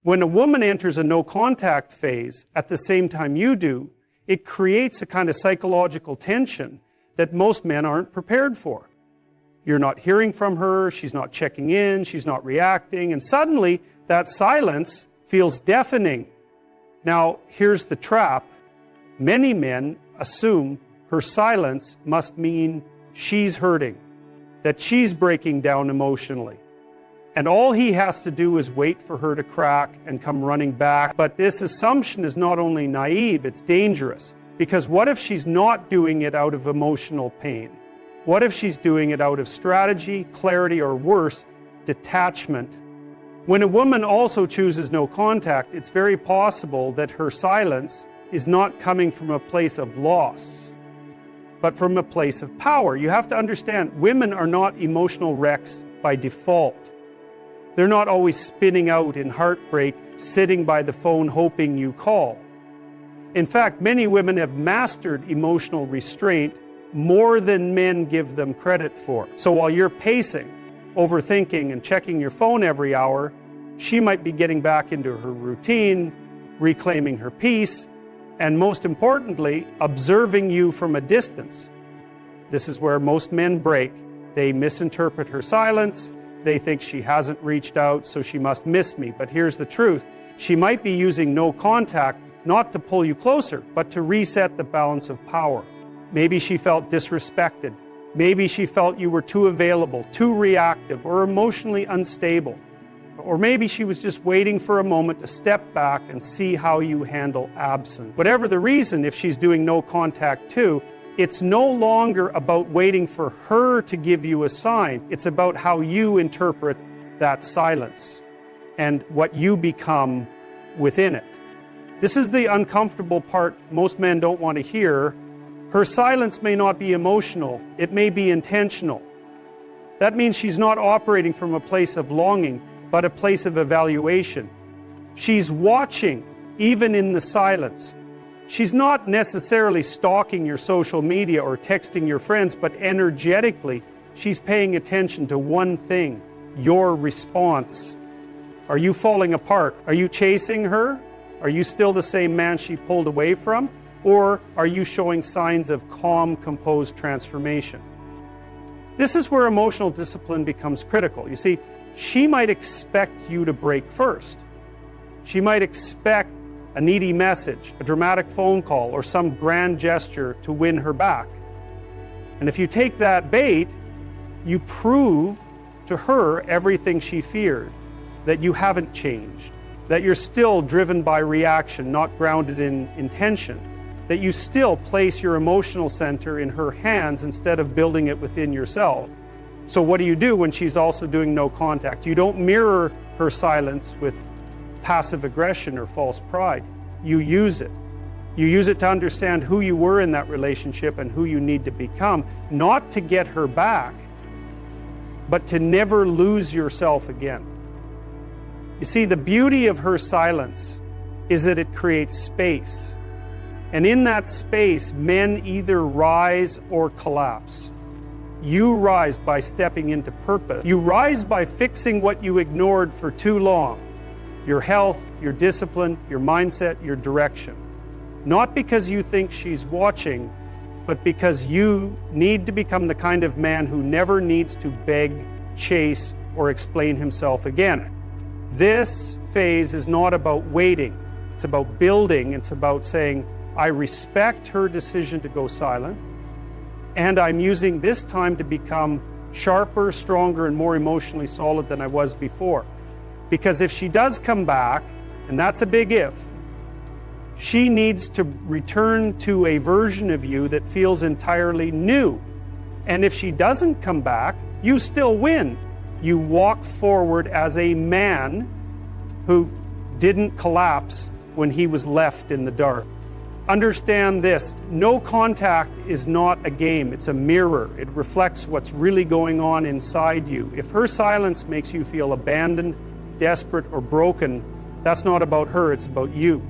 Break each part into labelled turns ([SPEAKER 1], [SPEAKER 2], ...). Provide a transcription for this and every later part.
[SPEAKER 1] When a woman enters a no contact phase at the same time you do, it creates a kind of psychological tension that most men aren't prepared for. You're not hearing from her, she's not checking in, she's not reacting, and suddenly that silence feels deafening. Now, here's the trap. Many men assume her silence must mean she's hurting, that she's breaking down emotionally. And all he has to do is wait for her to crack and come running back. But this assumption is not only naive, it's dangerous. Because what if she's not doing it out of emotional pain? What if she's doing it out of strategy, clarity, or worse, detachment? When a woman also chooses no contact, it's very possible that her silence is not coming from a place of loss, but from a place of power. You have to understand, women are not emotional wrecks by default. They're not always spinning out in heartbreak, sitting by the phone hoping you call. In fact, many women have mastered emotional restraint more than men give them credit for. So while you're pacing, overthinking, and checking your phone every hour, she might be getting back into her routine, reclaiming her peace, and most importantly, observing you from a distance. This is where most men break. They misinterpret her silence. They think she hasn't reached out, so she must miss me. But here's the truth. She might be using no contact not to pull you closer, but to reset the balance of power. Maybe she felt disrespected. Maybe she felt you were too available, too reactive, or emotionally unstable. Or maybe she was just waiting for a moment to step back and see how you handle absence. Whatever the reason, if she's doing no contact too, it's no longer about waiting for her to give you a sign. It's about how you interpret that silence and what you become within it. This is the uncomfortable part most men don't want to hear. Her silence may not be emotional. It may be intentional. That means she's not operating from a place of longing, but a place of evaluation. She's watching, even in the silence. She's not necessarily stalking your social media or texting your friends, but energetically, she's paying attention to one thing: your response. Are you falling apart? Are you chasing her? Are you still the same man she pulled away from? Or are you showing signs of calm, composed transformation? This is where emotional discipline becomes critical. You see, she might expect you to break first. She might expect a needy message, a dramatic phone call, or some grand gesture to win her back. And if you take that bait, you prove to her everything she feared, that you haven't changed, that you're still driven by reaction, not grounded in intention, that you still place your emotional center in her hands instead of building it within yourself. So what do you do when she's also doing no contact? You don't mirror her silence with passive aggression or false pride. You use it. You use it to understand who you were in that relationship and who you need to become, not to get her back, but to never lose yourself again. You see, the beauty of her silence is that it creates space. And in that space, men either rise or collapse. You rise by stepping into purpose. You rise by fixing what you ignored for too long: your health, your discipline, your mindset, your direction. Not because you think she's watching, but because you need to become the kind of man who never needs to beg, chase, or explain himself again. This phase is not about waiting. It's about building. It's about saying, I respect her decision to go silent, and I'm using this time to become sharper, stronger, and more emotionally solid than I was before. Because if she does come back, and that's a big if, she needs to return to a version of you that feels entirely new. And if she doesn't come back, you still win. You walk forward as a man who didn't collapse when he was left in the dark. Understand this: no contact is not a game, it's a mirror. It reflects what's really going on inside you. If her silence makes you feel abandoned, desperate, or broken, that's not about her, it's about you.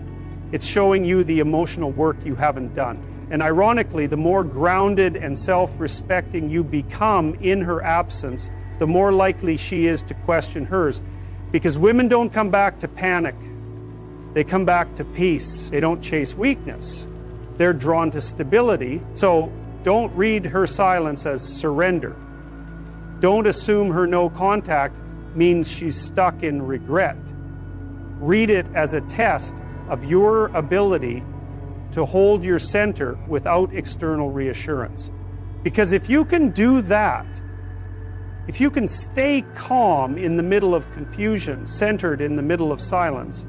[SPEAKER 1] It's showing you the emotional work you haven't done. And ironically, the more grounded and self-respecting you become in her absence, the more likely she is to question hers. Because women don't come back to panic. They come back to peace. They don't chase weakness. They're drawn to stability. So don't read her silence as surrender. Don't assume her no contact means she's stuck in regret. Read it as a test of your ability to hold your center without external reassurance. Because if you can do that, if you can stay calm in the middle of confusion, centered in the middle of silence,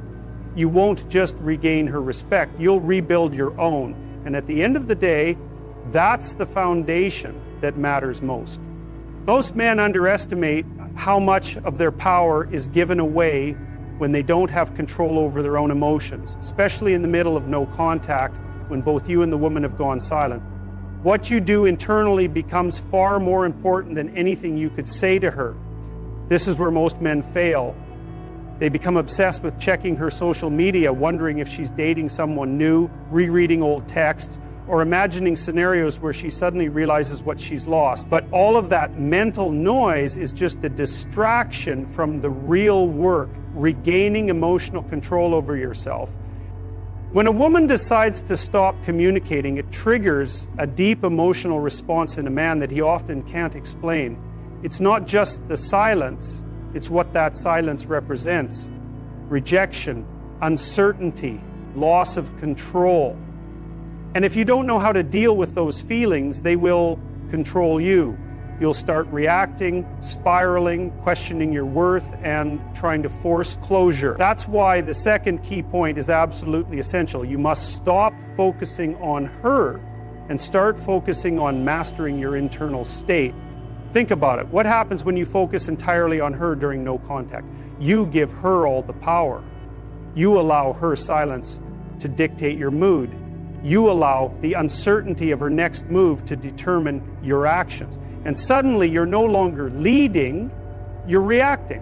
[SPEAKER 1] you won't just regain her respect, you'll rebuild your own. And at the end of the day, that's the foundation that matters most. Most men underestimate how much of their power is given away when they don't have control over their own emotions, especially in the middle of no contact, when both you and the woman have gone silent. What you do internally becomes far more important than anything you could say to her. This is where most men fail. They become obsessed with checking her social media, wondering if she's dating someone new, rereading old texts, or imagining scenarios where she suddenly realizes what she's lost. But all of that mental noise is just a distraction from the real work, regaining emotional control over yourself. When a woman decides to stop communicating, it triggers a deep emotional response in a man that he often can't explain. It's not just the silence, it's what that silence represents. Rejection, uncertainty, loss of control. And if you don't know how to deal with those feelings, they will control you. You'll start reacting, spiraling, questioning your worth, and trying to force closure. That's why the second key point is absolutely essential. You must stop focusing on her and start focusing on mastering your internal state. Think about it. What happens when you focus entirely on her during no contact? You give her all the power. You allow her silence to dictate your mood. You allow the uncertainty of her next move to determine your actions. And suddenly you're no longer leading, you're reacting.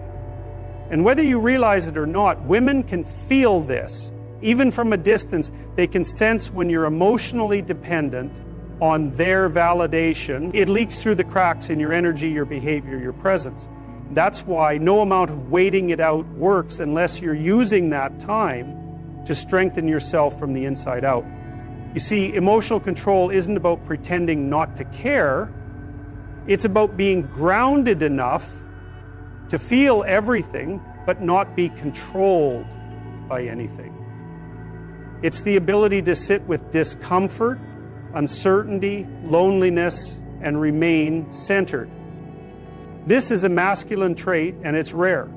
[SPEAKER 1] And whether you realize it or not, women can feel this. Even from a distance, they can sense when you're emotionally dependent on their validation. It leaks through the cracks in your energy, your behavior, your presence. That's why no amount of waiting it out works unless you're using that time to strengthen yourself from the inside out. You see, emotional control isn't about pretending not to care. It's about being grounded enough to feel everything, but not be controlled by anything. It's the ability to sit with discomfort, uncertainty, loneliness, and remain centered. This is a masculine trait, and it's rare.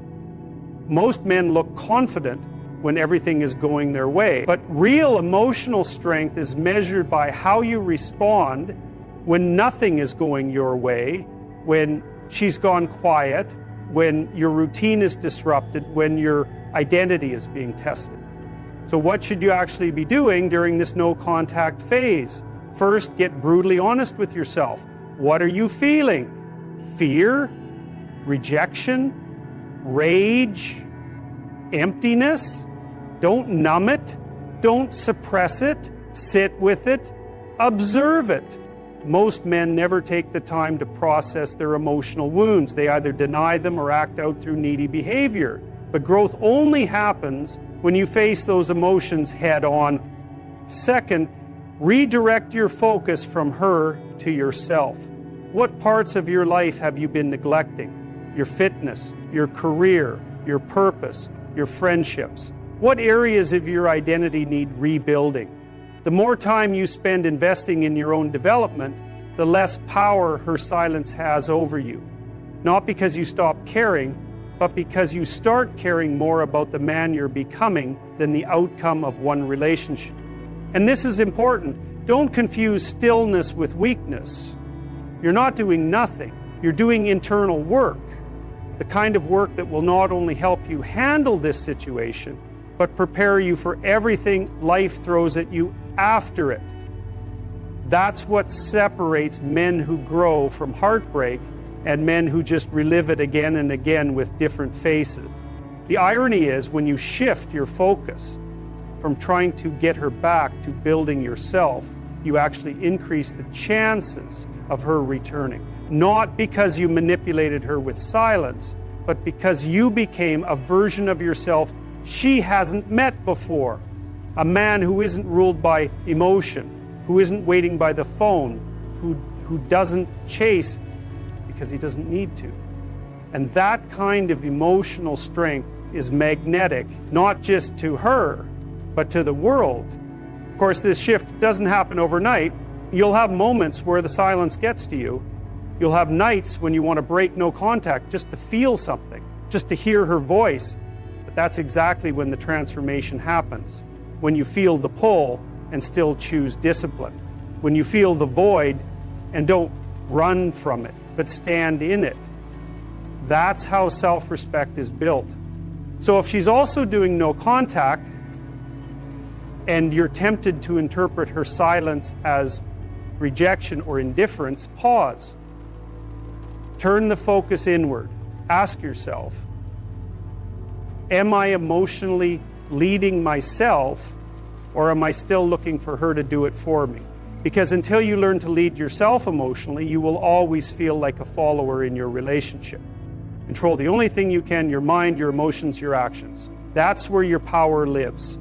[SPEAKER 1] Most men look confident when everything is going their way. But real emotional strength is measured by how you respond when nothing is going your way, when she's gone quiet, when your routine is disrupted, when your identity is being tested. So what should you actually be doing during this no contact phase? First, get brutally honest with yourself. What are you feeling? Fear? Rejection? Rage? Emptiness? Don't numb it. Don't suppress it. Sit with it. Observe it. Most men never take the time to process their emotional wounds. They either deny them or act out through needy behavior. But growth only happens when you face those emotions head on. Second, redirect your focus from her to yourself. What parts of your life have you been neglecting? Your fitness, your career, your purpose, your friendships. What areas of your identity need rebuilding? The more time you spend investing in your own development, the less power her silence has over you. Not because you stop caring, but because you start caring more about the man you're becoming than the outcome of one relationship. And this is important. Don't confuse stillness with weakness. You're not doing nothing. You're doing internal work. The kind of work that will not only help you handle this situation, but prepare you for everything life throws at you after it. That's what separates men who grow from heartbreak and men who just relive it again and again with different faces. The irony is when you shift your focus from trying to get her back to building yourself, you actually increase the chances of her returning. Not because you manipulated her with silence, but because you became a version of yourself she hasn't met before. A man who isn't ruled by emotion, who isn't waiting by the phone, who doesn't chase because he doesn't need to. And that kind of emotional strength is magnetic, not just to her, but to the world. Of course, this shift doesn't happen overnight. You'll have moments where the silence gets to you. You'll have nights when you want to break no contact just to feel something, just to hear her voice. But that's exactly when the transformation happens. When you feel the pull and still choose discipline. When you feel the void and don't run from it, but stand in it. That's how self-respect is built. So if she's also doing no contact, and you're tempted to interpret her silence as rejection or indifference, pause. Turn the focus inward. Ask yourself, am I emotionally leading myself, or am I still looking for her to do it for me? Because until you learn to lead yourself emotionally, you will always feel like a follower in your relationship. Control the only thing you can, your mind, your emotions, your actions. That's where your power lives.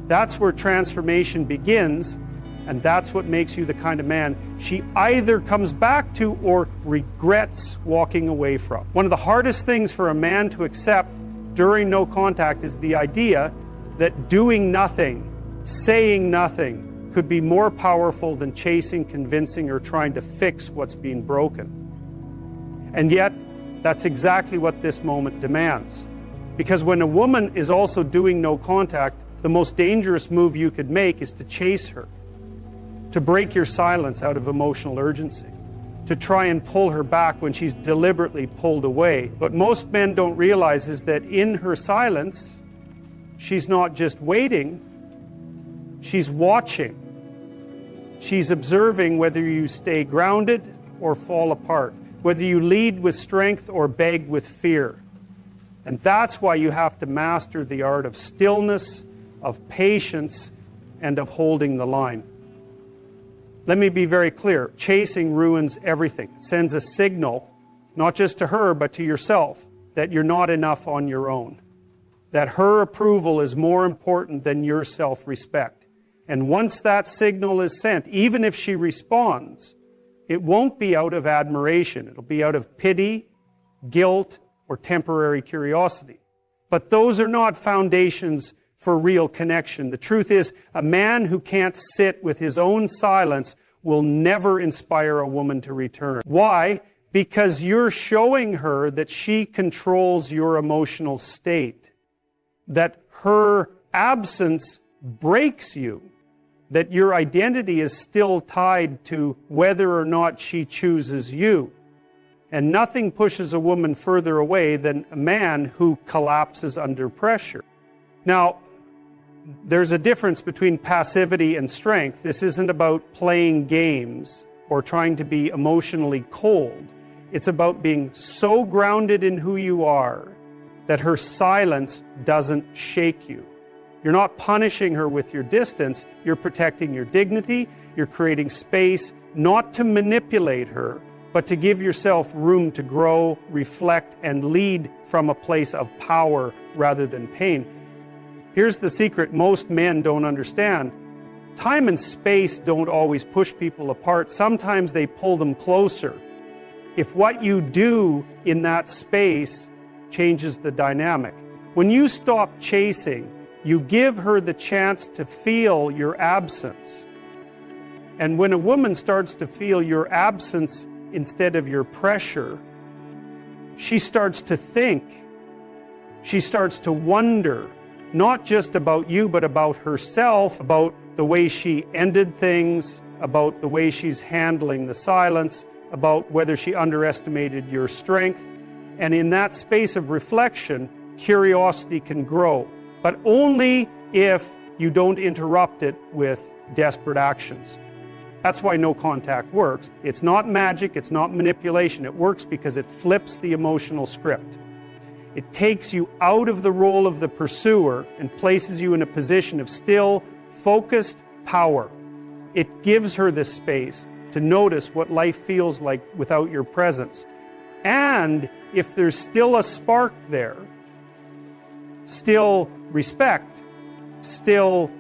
[SPEAKER 1] That's where transformation begins, and that's what makes you the kind of man she either comes back to or regrets walking away from. One of the hardest things for a man to accept during no contact is the idea that doing nothing, saying nothing, could be more powerful than chasing, convincing, or trying to fix what's being broken. And yet, that's exactly what this moment demands. Because when a woman is also doing no contact, the most dangerous move you could make is to chase her, to break your silence out of emotional urgency, to try and pull her back when she's deliberately pulled away. What most men don't realize is that in her silence, she's not just waiting, she's watching. She's observing whether you stay grounded or fall apart, whether you lead with strength or beg with fear. And that's why you have to master the art of stillness, of patience, and of holding the line. Let me be very clear. Chasing ruins everything. It sends a signal, not just to her, but to yourself, that you're not enough on your own. That her approval is more important than your self-respect. And once that signal is sent, even if she responds, it won't be out of admiration. It'll be out of pity, guilt, or temporary curiosity. But those are not foundations for real connection. The truth is, a man who can't sit with his own silence will never inspire a woman to return. Why? Because you're showing her that she controls your emotional state, that her absence breaks you, that your identity is still tied to whether or not she chooses you. And nothing pushes a woman further away than a man who collapses under pressure. Now, there's a difference between passivity and strength. This isn't about playing games or trying to be emotionally cold. It's about being so grounded in who you are that her silence doesn't shake you. You're not punishing her with your distance. You're protecting your dignity. You're creating space not to manipulate her, but to give yourself room to grow, reflect, and lead from a place of power rather than pain. Here's the secret most men don't understand. Time and space don't always push people apart. Sometimes they pull them closer. If what you do in that space changes the dynamic. When you stop chasing, you give her the chance to feel your absence. And when a woman starts to feel your absence instead of your pressure, she starts to think. She starts to wonder, not just about you, but about herself, about the way she ended things, about the way she's handling the silence, about whether she underestimated your strength. And in that space of reflection, curiosity can grow. But only if you don't interrupt it with desperate actions. That's why no contact works. It's not magic, it's not manipulation. It works because it flips the emotional script. It takes you out of the role of the pursuer and places you in a position of still, focused power. It gives her this space to notice what life feels like without your presence. And if there's still a spark there, still respect, still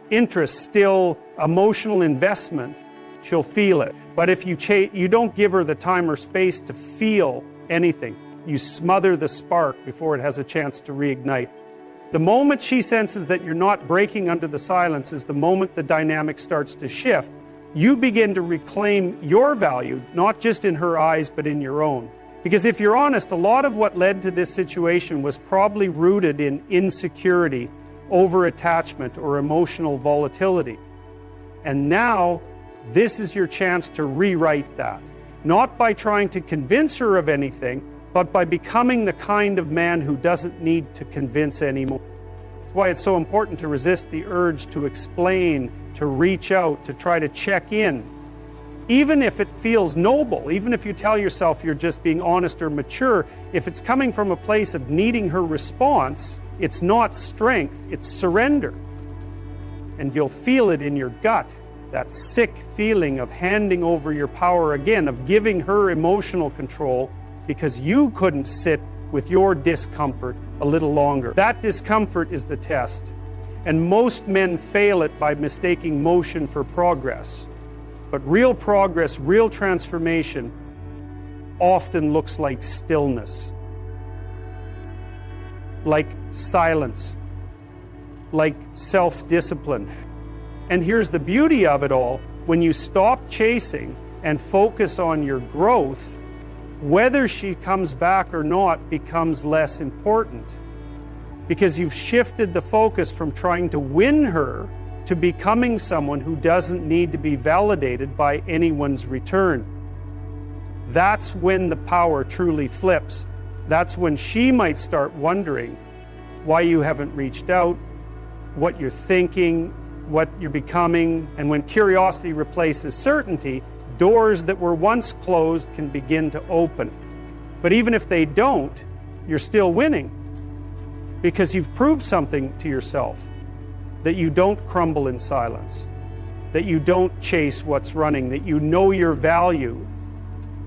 [SPEAKER 1] interest, still emotional investment, she'll feel it. But if you don't give her the time or space to feel anything, you smother the spark before it has a chance to reignite. The moment she senses that you're not breaking under the silence is the moment the dynamic starts to shift. You begin to reclaim your value, not just in her eyes, but in your own. Because if you're honest, a lot of what led to this situation was probably rooted in insecurity, over-attachment, or emotional volatility. And now, this is your chance to rewrite that. Not by trying to convince her of anything, but by becoming the kind of man who doesn't need to convince anymore. That's why it's so important to resist the urge to explain, to reach out, to try to check in. Even if it feels noble, even if you tell yourself you're just being honest or mature, if it's coming from a place of needing her response, it's not strength, it's surrender. And you'll feel it in your gut, that sick feeling of handing over your power again, of giving her emotional control because you couldn't sit with your discomfort a little longer. That discomfort is the test. And most men fail it by mistaking motion for progress. But real progress, real transformation often looks like stillness, like silence, like self-discipline. And here's the beauty of it all. When you stop chasing and focus on your growth, whether she comes back or not becomes less important. Because you've shifted the focus from trying to win her to becoming someone who doesn't need to be validated by anyone's return. That's when the power truly flips. That's when she might start wondering why you haven't reached out, what you're thinking, what you're becoming. And when curiosity replaces certainty, doors that were once closed can begin to open. But even if they don't, you're still winning because you've proved something to yourself. That you don't crumble in silence, that you don't chase what's running, that you know your value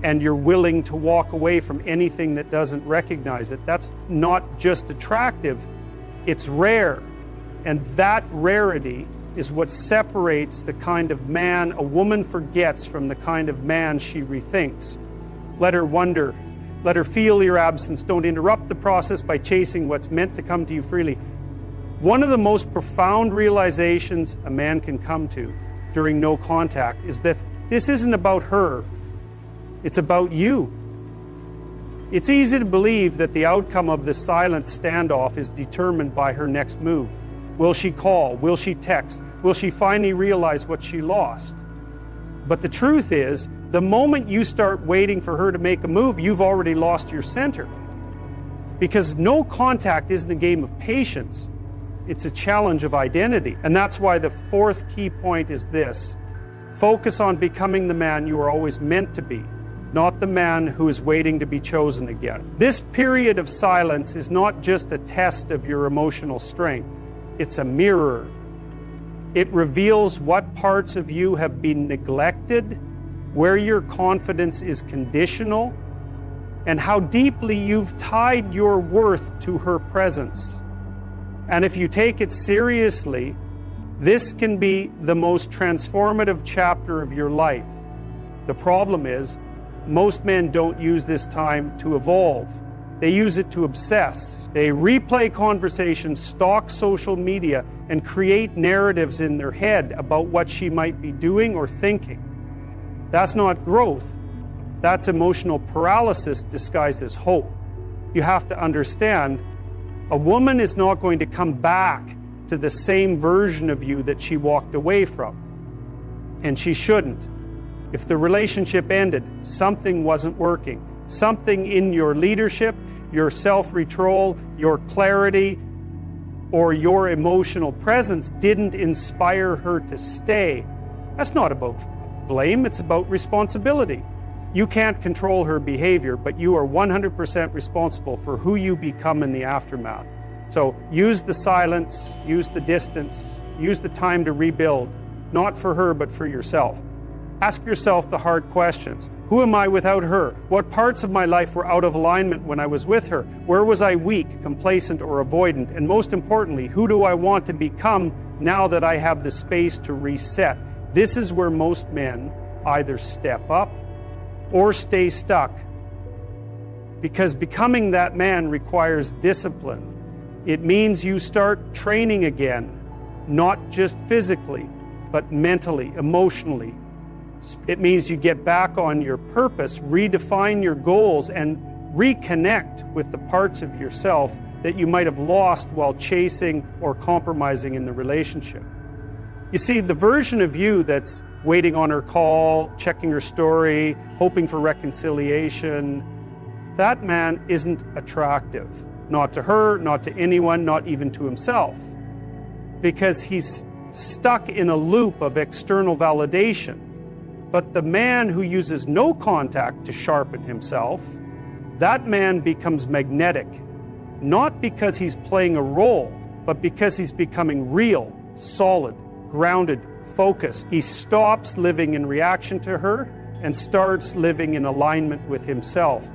[SPEAKER 1] and you're willing to walk away from anything that doesn't recognize it. That's not just attractive, it's rare. And that rarity is what separates the kind of man a woman forgets from the kind of man she rethinks. Let her wonder, let her feel your absence. Don't interrupt the process by chasing what's meant to come to you freely. One of the most profound realizations a man can come to during no contact is that this isn't about her, it's about you. It's easy to believe that the outcome of this silent standoff is determined by her next move. Will she call? Will she text? Will she finally realize what she lost? But the truth is, the moment you start waiting for her to make a move, you've already lost your center. Because no contact isn't a game of patience. It's a challenge of identity. And that's why the fourth key point is this. Focus on becoming the man you are always meant to be, not the man who is waiting to be chosen again. This period of silence is not just a test of your emotional strength. It's a mirror. It reveals what parts of you have been neglected, where your confidence is conditional, and how deeply you've tied your worth to her presence. And if you take it seriously, this can be the most transformative chapter of your life. The problem is, most men don't use this time to evolve. They use it to obsess. They replay conversations, stalk social media, and create narratives in their head about what she might be doing or thinking. That's not growth. That's emotional paralysis disguised as hope. You have to understand, a woman is not going to come back to the same version of you that she walked away from. And she shouldn't. If the relationship ended, something wasn't working. Something in your leadership, your self-control, your clarity, or your emotional presence didn't inspire her to stay. That's not about blame, it's about responsibility. You can't control her behavior, but you are 100% responsible for who you become in the aftermath. So use the silence, use the distance, use the time to rebuild, not for her, but for yourself. Ask yourself the hard questions. Who am I without her? What parts of my life were out of alignment when I was with her? Where was I weak, complacent, or avoidant? And most importantly, who do I want to become now that I have the space to reset? This is where most men either step up or stay stuck, because becoming that man requires discipline. It means you start training again, not just physically, but mentally, emotionally. It means you get back on your purpose, redefine your goals, and reconnect with the parts of yourself that you might have lost while chasing or compromising in the relationship. You see, the version of you that's waiting on her call, checking her story, hoping for reconciliation, that man isn't attractive. Not to her, not to anyone, not even to himself. Because he's stuck in a loop of external validation. But the man who uses no contact to sharpen himself, that man becomes magnetic. Not because he's playing a role, but because he's becoming real, solid, grounded, focused. He stops living in reaction to her and starts living in alignment with himself.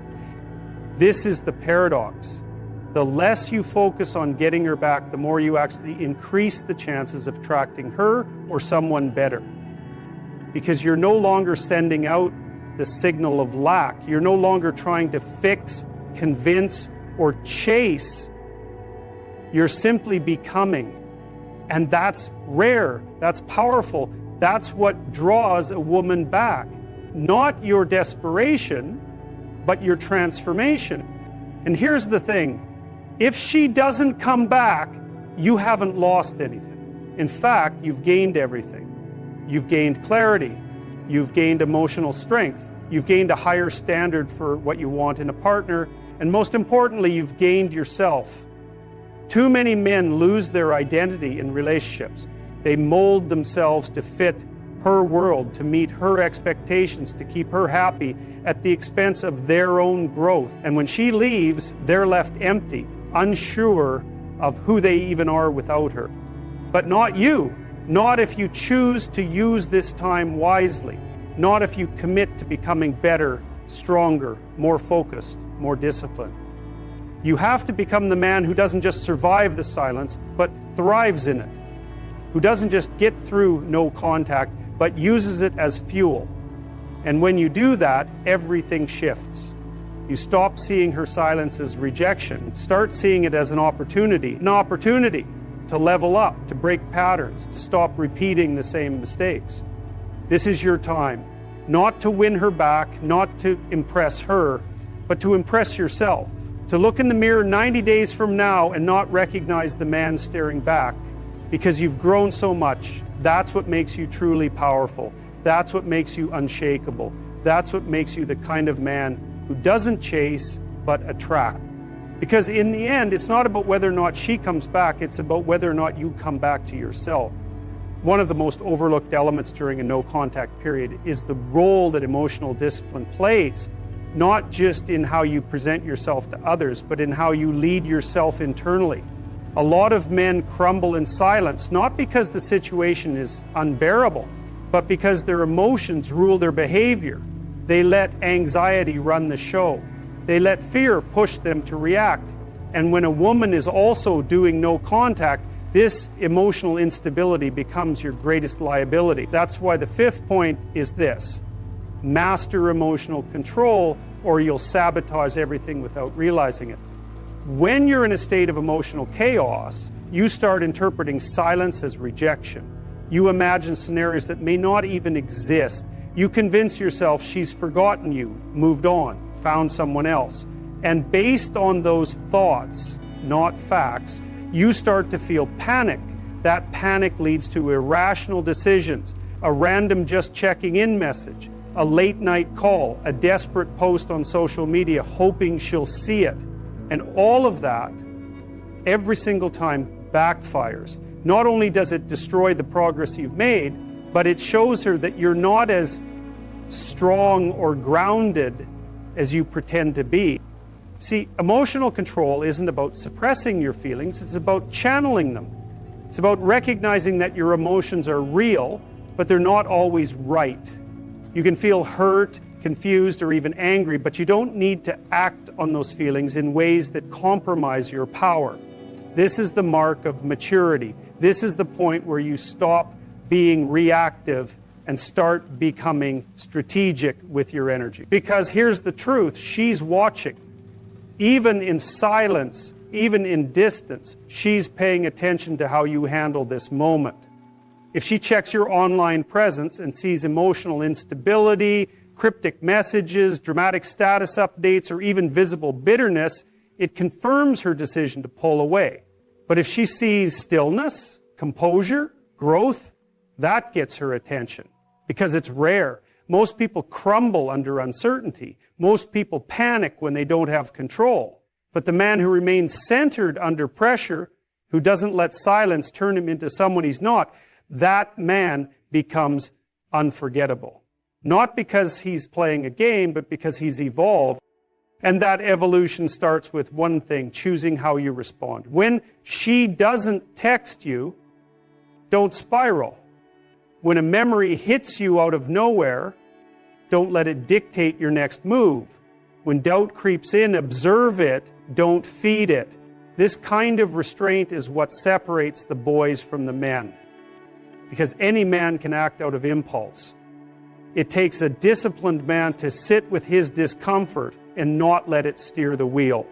[SPEAKER 1] This is the paradox. The less you focus on getting her back, the more you actually increase the chances of attracting her or someone better. Because you're no longer sending out the signal of lack. You're no longer trying to fix, convince, or chase. You're simply becoming. And that's rare. That's powerful. That's what draws a woman back. Not your desperation, but your transformation. And here's the thing. If she doesn't come back, you haven't lost anything. In fact, you've gained everything. You've gained clarity. You've gained emotional strength. You've gained a higher standard for what you want in a partner. And most importantly, you've gained yourself. Too many men lose their identity in relationships. They mold themselves to fit her world, to meet her expectations, to keep her happy at the expense of their own growth. And when she leaves, they're left empty, unsure of who they even are without her. But not you. Not if you choose to use this time wisely. Not if you commit to becoming better, stronger, more focused, more disciplined. You have to become the man who doesn't just survive the silence, but thrives in it. Who doesn't just get through no contact, but uses it as fuel. And when you do that, everything shifts. You stop seeing her silence as rejection. Start seeing it as an opportunity to level up, to break patterns, to stop repeating the same mistakes. This is your time, not to win her back, not to impress her, but to impress yourself. To look in the mirror 90 days from now and not recognize the man staring back because you've grown so much. That's what makes you truly powerful. That's what makes you unshakable. That's what makes you the kind of man who doesn't chase but attract. Because in the end, it's not about whether or not she comes back, it's about whether or not you come back to yourself. One of the most overlooked elements during a no-contact period is the role that emotional discipline plays, not just in how you present yourself to others, but in how you lead yourself internally. A lot of men crumble in silence, not because the situation is unbearable, but because their emotions rule their behavior. They let anxiety run the show. They let fear push them to react. And when a woman is also doing no contact, this emotional instability becomes your greatest liability. That's why the fifth point is this: master emotional control, or you'll sabotage everything without realizing it. When you're in a state of emotional chaos, you start interpreting silence as rejection. You imagine scenarios that may not even exist. You convince yourself she's forgotten you, moved on, found someone else. And based on those thoughts, not facts, you start to feel panic. That panic leads to irrational decisions, a random just checking in message, a late night call, a desperate post on social media hoping she'll see it. And all of that, every single time, backfires. Not only does it destroy the progress you've made, but it shows her that you're not as strong or grounded as you pretend to be. See, emotional control isn't about suppressing your feelings, it's about channeling them. It's about recognizing that your emotions are real, but they're not always right. You can feel hurt, confused, or even angry, but you don't need to act on those feelings in ways that compromise your power. This is the mark of maturity. This is the point where you stop being reactive and start becoming strategic with your energy. Because here's the truth, she's watching. Even in silence, even in distance, she's paying attention to how you handle this moment. If she checks your online presence and sees emotional instability, cryptic messages, dramatic status updates, or even visible bitterness, it confirms her decision to pull away. But if she sees stillness, composure, growth, that gets her attention because it's rare. Most people crumble under uncertainty. Most people panic when they don't have control. But the man who remains centered under pressure, who doesn't let silence turn him into someone he's not, that man becomes unforgettable. Not because he's playing a game, but because he's evolved. And that evolution starts with one thing, choosing how you respond. When she doesn't text you, don't spiral. When a memory hits you out of nowhere, don't let it dictate your next move. When doubt creeps in, observe it, don't feed it. This kind of restraint is what separates the boys from the men. Because any man can act out of impulse. It takes a disciplined man to sit with his discomfort and not let it steer the wheel.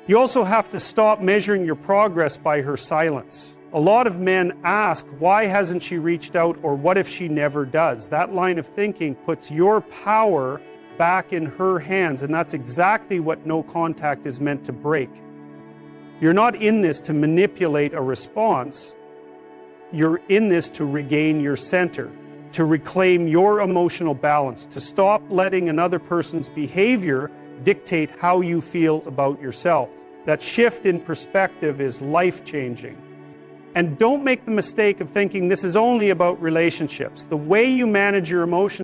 [SPEAKER 1] You also have to stop measuring your progress by her silence. A lot of men ask, why hasn't she reached out, or what if she never does? That line of thinking puts your power back in her hands, and that's exactly what no contact is meant to break. You're not in this to manipulate a response. You're in this to regain your center, to reclaim your emotional balance, to stop letting another person's behavior dictate how you feel about yourself. That shift in perspective is life-changing. And don't make the mistake of thinking this is only about relationships. The way you manage your emotions